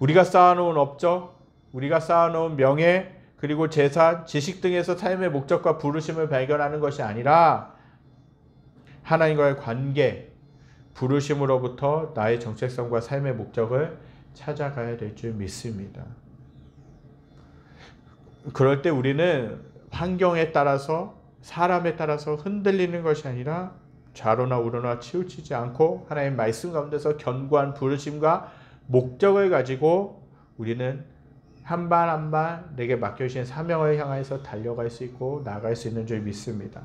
우리가 쌓아놓은 업적, 우리가 쌓아놓은 명예, 그리고 재산, 지식 등에서 삶의 목적과 부르심을 발견하는 것이 아니라 하나님과의 관계, 부르심으로부터 나의 정체성과 삶의 목적을 찾아가야 될 줄 믿습니다. 그럴 때 우리는 환경에 따라서 사람에 따라서 흔들리는 것이 아니라 좌로나 우로나 치우치지 않고 하나님의 말씀 가운데서 견고한 부르심과 목적을 가지고 우리는 한 발 한 발 내게 맡겨주신 사명을 향해서 달려갈 수 있고 나아갈 수 있는 줄 믿습니다.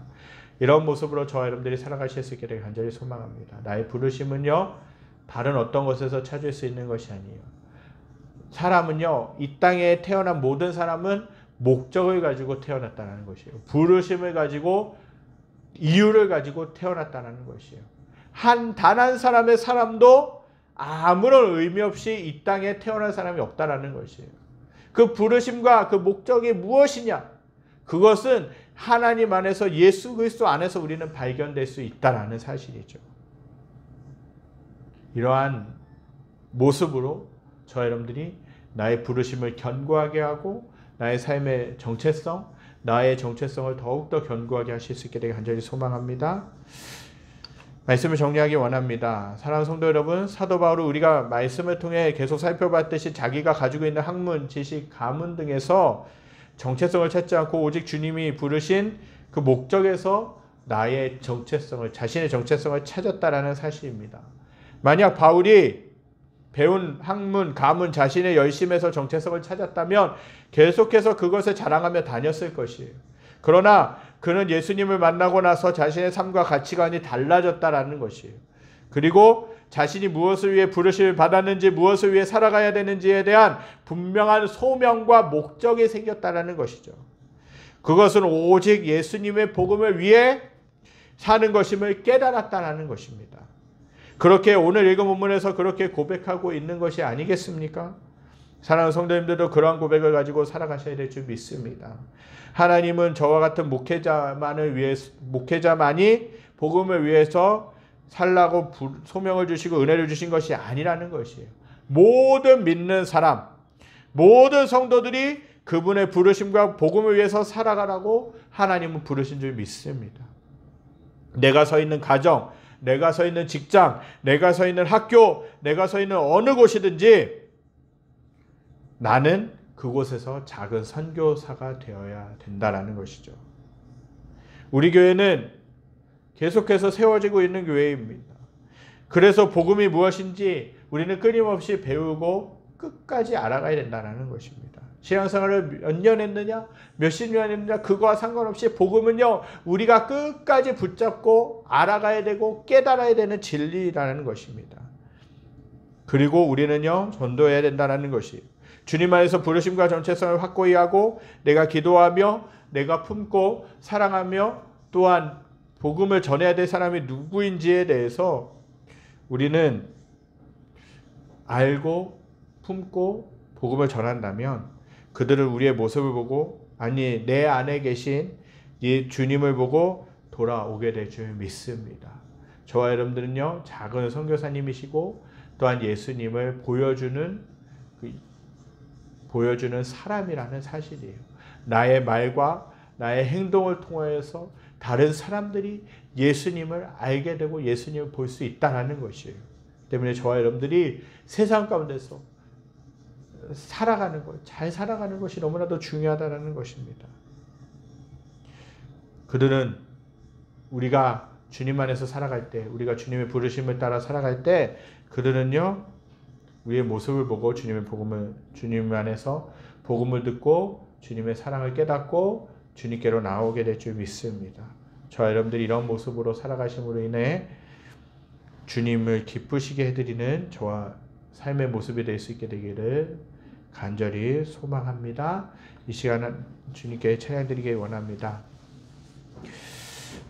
이런 모습으로 저와 여러분들이 살아가실 수 있게 되길 간절히 소망합니다. 나의 부르심은요, 다른 어떤 것에서 찾을 수 있는 것이 아니에요. 사람은요, 이 땅에 태어난 모든 사람은 목적을 가지고 태어났다는 것이에요. 부르심을 가지고 이유를 가지고 태어났다는 것이에요. 단 한 사람의 사람도 아무런 의미 없이 이 땅에 태어난 사람이 없다는 것이에요. 그 부르심과 그 목적이 무엇이냐? 그것은 하나님 안에서 예수 그리스도 안에서 우리는 발견될 수 있다는 사실이죠. 이러한 모습으로 저와 여러분들이 나의 부르심을 견고하게 하고 나의 삶의 정체성, 나의 정체성을 더욱더 견고하게 하실 수 있게 되길 간절히 소망합니다. 말씀을 정리하기 원합니다. 사랑하는 성도 여러분, 사도 바울은 우리가 말씀을 통해 계속 살펴봤듯이 자기가 가지고 있는 학문, 지식, 가문 등에서 정체성을 찾지 않고 오직 주님이 부르신 그 목적에서 나의 정체성을, 자신의 정체성을 찾았다라는 사실입니다. 만약 바울이 배운 학문, 가문, 자신의 열심에서 정체성을 찾았다면 계속해서 그것을 자랑하며 다녔을 것이에요. 그러나 그는 예수님을 만나고 나서 자신의 삶과 가치관이 달라졌다라는 것이에요. 그리고 자신이 무엇을 위해 부르심을 받았는지, 무엇을 위해 살아가야 되는지에 대한 분명한 소명과 목적이 생겼다라는 것이죠. 그것은 오직 예수님의 복음을 위해 사는 것임을 깨달았다라는 것입니다. 그렇게 오늘 읽은 본문에서 그렇게 고백하고 있는 것이 아니겠습니까? 사랑하는 성도님들도 그러한 고백을 가지고 살아가셔야 될 줄 믿습니다. 하나님은 저와 같은 목회자만이 복음을 위해서 살라고 소명을 주시고 은혜를 주신 것이 아니라는 것이에요. 모든 믿는 사람, 모든 성도들이 그분의 부르심과 복음을 위해서 살아가라고 하나님은 부르신 줄 믿습니다. 내가 서 있는 가정, 내가 서 있는 직장, 내가 서 있는 학교, 내가 서 있는 어느 곳이든지 나는 그곳에서 작은 선교사가 되어야 된다라는 것이죠. 우리 교회는 계속해서 세워지고 있는 교회입니다. 그래서 복음이 무엇인지 우리는 끊임없이 배우고 끝까지 알아가야 된다는 것입니다. 신앙생활을 몇 년 했느냐, 몇십 년 했느냐, 그거와 상관없이 복음은요, 우리가 끝까지 붙잡고 알아가야 되고 깨달아야 되는 진리라는 것입니다. 그리고 우리는요, 전도해야 된다는 것이 주님 안에서 부르심과 정체성을 확고히 하고 내가 기도하며 내가 품고 사랑하며 또한 복음을 전해야 될 사람이 누구인지에 대해서 우리는 알고 품고 복음을 전한다면 그들은 우리의 모습을 보고, 아니 내 안에 계신 이 주님을 보고 돌아오게 될 줄 믿습니다. 저와 여러분들은요, 작은 선교사님이시고 또한 예수님을 보여주는 사람이라는 사실이에요. 나의 말과 나의 행동을 통하여서 다른 사람들이 예수님을 알게 되고 예수님을 볼 수 있다는 것이에요. 때문에 저와 여러분들이 세상 가운데서 살아가는 것, 잘 살아가는 것이 너무나도 중요하다는 것입니다. 그들은 우리가 주님 안에서 살아갈 때, 우리가 주님의 부르심을 따라 살아갈 때 그들은요, 우리의 모습을 보고 주님 안에서 복음을 듣고 주님의 사랑을 깨닫고 주님께로 나오게 될 줄 믿습니다. 저와 여러분들이 이런 모습으로 살아가심으로 인해 주님을 기쁘시게 해드리는 저와 삶의 모습이 될 수 있게 되기를 간절히 소망합니다. 이 시간은 주님께 찬양 드리기 원합니다.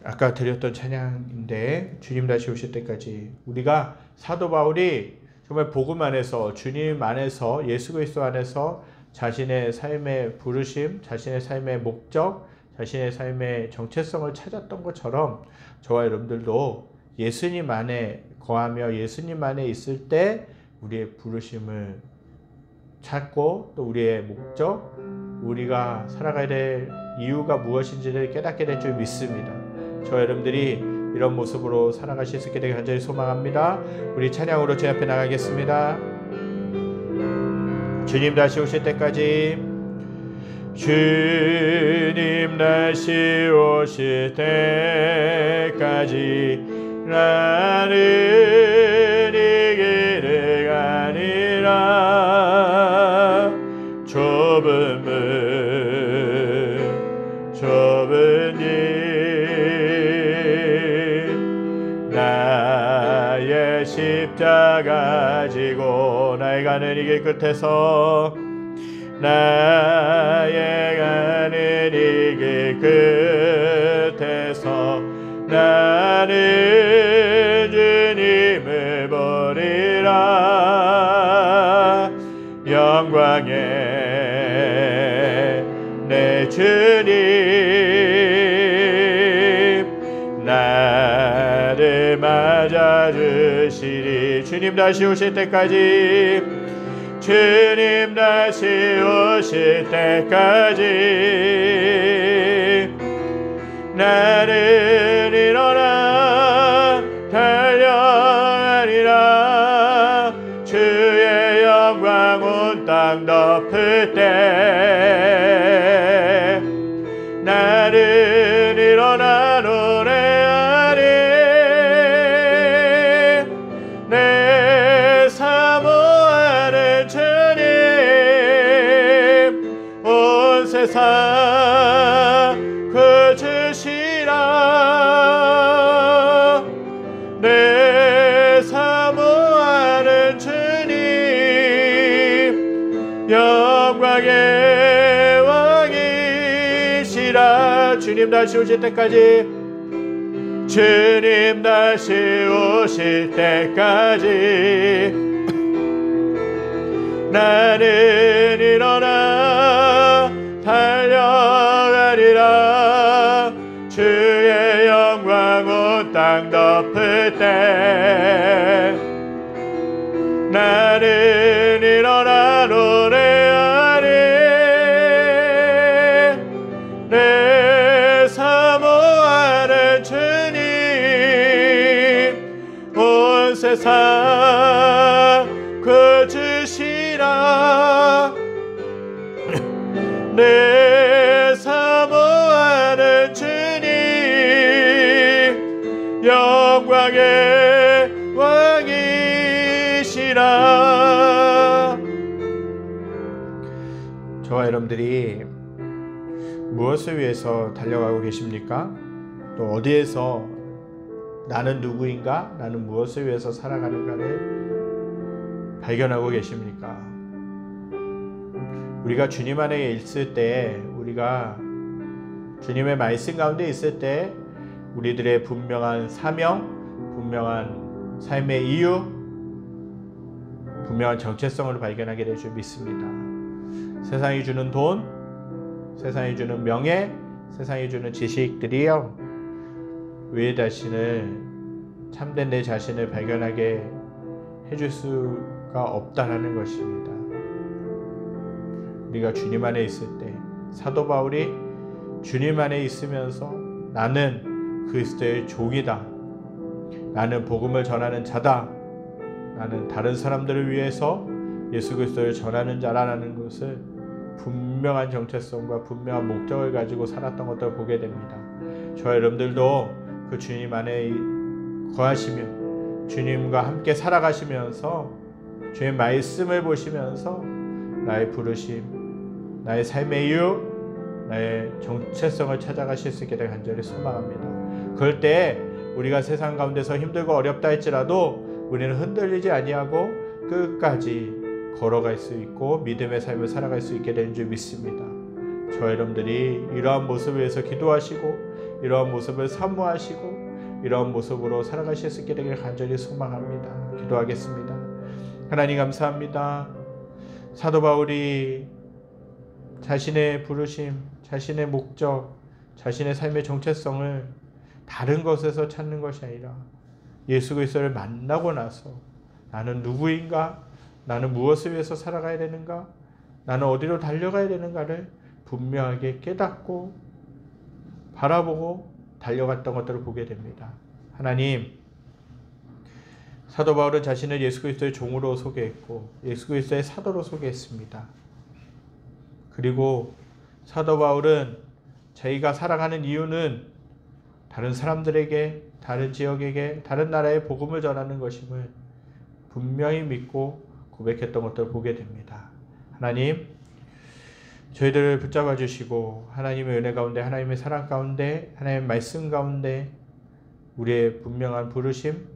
아까 드렸던 찬양인데, 주님 다시 오실 때까지 우리가 사도 바울이 정말 복음 안에서, 주님 안에서, 예수 그리스도 안에서 자신의 삶의 부르심, 자신의 삶의 목적, 자신의 삶의 정체성을 찾았던 것처럼 저와 여러분들도 예수님 안에 거하며 예수님 안에 있을 때 우리의 부르심을 찾고 또 우리의 목적, 우리가 살아가야 될 이유가 무엇인지를 깨닫게 될 줄 믿습니다. 저와 여러분들이 이런 모습으로 살아가실 수 있게 되길 간절히 소망합니다. 우리 찬양으로 제 앞에 나가겠습니다. 주님 다시 오실 때까지, 주님 다시 오실 때까지 나는 이 길을 가니라. 좁은 문 좁은 길 나의 십자가 지고 나의 가는 이 길 끝에서 나의 가는 이 길 끝에서 나는 주님을 보리라. 영광의 내 주님 나를 맞아주시리. 주님 다시 오실 때까지, 주님 다시 오실 때까지 나는 일어나 달려가리라. 주의 영광 온 땅 덮을 때 나는 일어나 노래하리. 내 사모하는 주님 온 세상 구주시라. 내 사모하는 주님 영광의 왕이시라. 주님 다시 오실 때까지, 주님 다시 오실 때까지 나는 일어나 달려가리라. 주의 영광 온 땅 덮을 때 나는 일어나 노래하리. 내 사모하는 주님 온 세상 구주시라. 내 사모하는 주님 영광의 왕이시라. 저와 여러분들이 무엇을 위해서 달려가고 계십니까? 또 어디에서 나는 누구인가? 나는 무엇을 위해서 살아가는가를 발견하고 계십니까? 우리가 주님 안에 있을 때, 우리가 주님의 말씀 가운데 있을 때 우리들의 분명한 사명, 분명한 삶의 이유, 분명한 정체성을 발견하게 될 줄 믿습니다. 세상이 주는 돈, 세상이 주는 명예, 세상이 주는 지식들이요, 우리 자신을, 참된 내 자신을 발견하게 해줄 수가 없다라는 것입니다. 우리가 주님 안에 있을 때, 사도 바울이 주님 안에 있으면서 나는 그리스도의 종이다, 나는 복음을 전하는 자다, 나는 다른 사람들을 위해서 예수 그리스도를 전하는 자라는 것을 분명한 정체성과 분명한 목적을 가지고 살았던 것들을 보게 됩니다. 저와 여러분들도 그 주님 안에 거하시며 주님과 함께 살아가시면서 주의 말씀을 보시면서 나의 부르심, 나의 삶의 이유, 나의 정체성을 찾아가실 수 있게 될 간절히 소망합니다. 그럴 때 우리가 세상 가운데서 힘들고 어렵다 할지라도 우리는 흔들리지 아니하고 끝까지 걸어갈 수 있고 믿음의 삶을 살아갈 수 있게 되는 줄 믿습니다. 저 여러분들이 이러한 모습을 위해서 기도하시고 이러한 모습을 사모하시고 이러한 모습으로 살아가실 수 있게 되길 간절히 소망합니다. 기도하겠습니다. 하나님 감사합니다. 사도 바울이 자신의 부르심, 자신의 목적, 자신의 삶의 정체성을 다른 것에서 찾는 것이 아니라 예수 그리스도를 만나고 나서 나는 누구인가? 나는 무엇을 위해서 살아가야 되는가? 나는 어디로 달려가야 되는가를 분명하게 깨닫고 바라보고 달려갔던 것들을 보게 됩니다. 하나님, 사도 바울은 자신을 예수 그리스도의 종으로 소개했고 예수 그리스도의 사도로 소개했습니다. 그리고 사도 바울은 자기가 살아가는 이유는 다른 사람들에게, 다른 지역에게, 다른 나라에 복음을 전하는 것임을 분명히 믿고 고백했던 것들을 보게 됩니다. 하나님, 저희들을 붙잡아 주시고 하나님의 은혜 가운데, 하나님의 사랑 가운데, 하나님의 말씀 가운데 우리의 분명한 부르심,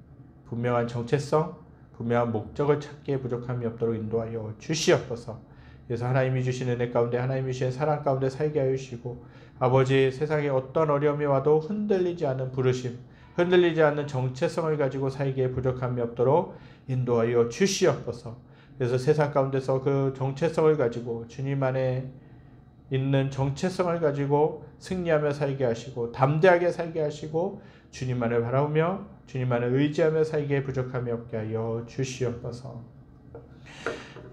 분명한 정체성, 분명한 목적을 찾기에 부족함이 없도록 인도하여 주시옵소서. 그래서 하나님이 주신 은혜 가운데, 하나님이 주신 사랑 가운데 살게 하여 주시고, 아버지, 세상에 어떤 어려움이 와도 흔들리지 않는 부르심, 흔들리지 않는 정체성을 가지고 살기에 부족함이 없도록 인도하여 주시옵소서. 그래서 세상 가운데서 그 정체성을 가지고, 주님 안에 있는 정체성을 가지고 승리하며 살게 하시고, 담대하게 살게 하시고, 주님만을 바라보며 주님만을 의지하며 살기에 부족함이 없게 하여 주시옵소서.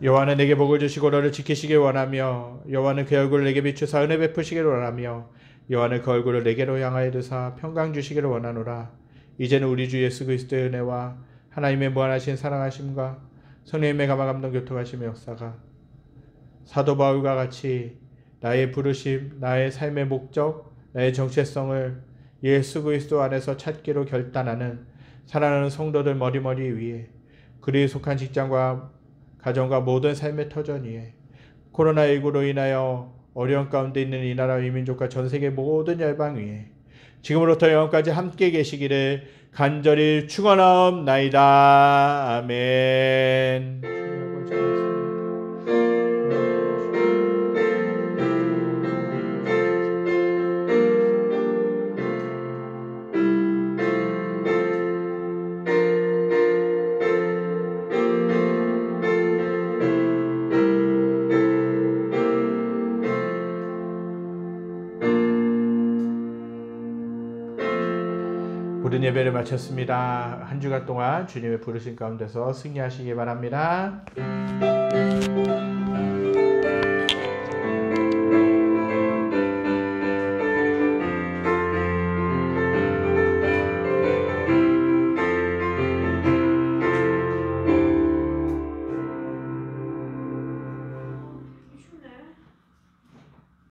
여호와는 내게 복을 주시고 너를 지키시길 원하며, 여호와는 그 얼굴을 내게 비추사 은혜 베푸시기를 원하며, 여호와는 그 얼굴을 내게로 향하여 드사 평강 주시기를 원하노라. 이제는 우리 주 예수 그리스도의 은혜와 하나님의 무한하신 사랑하심과 성령님의 감화 감동 교통하심의 역사가 사도 바울과 같이 나의 부르심, 나의 삶의 목적, 나의 정체성을 예수 그리스도 안에서 찾기로 결단하는 사랑하는 성도들 머리머리 위에, 그리에 속한 직장과 가정과 모든 삶의 터전 위에, 코로나19로 인하여 어려움 가운데 있는 이 나라 이 민족과 전 세계 모든 열방 위에 지금으로부터 영원까지 함께 계시기를 간절히 축원하옵나이다. 아멘. 모든 예배를 마쳤습니다. 한 주간 동안 주님의 부르심 가운데서 승리하시기 바랍니다.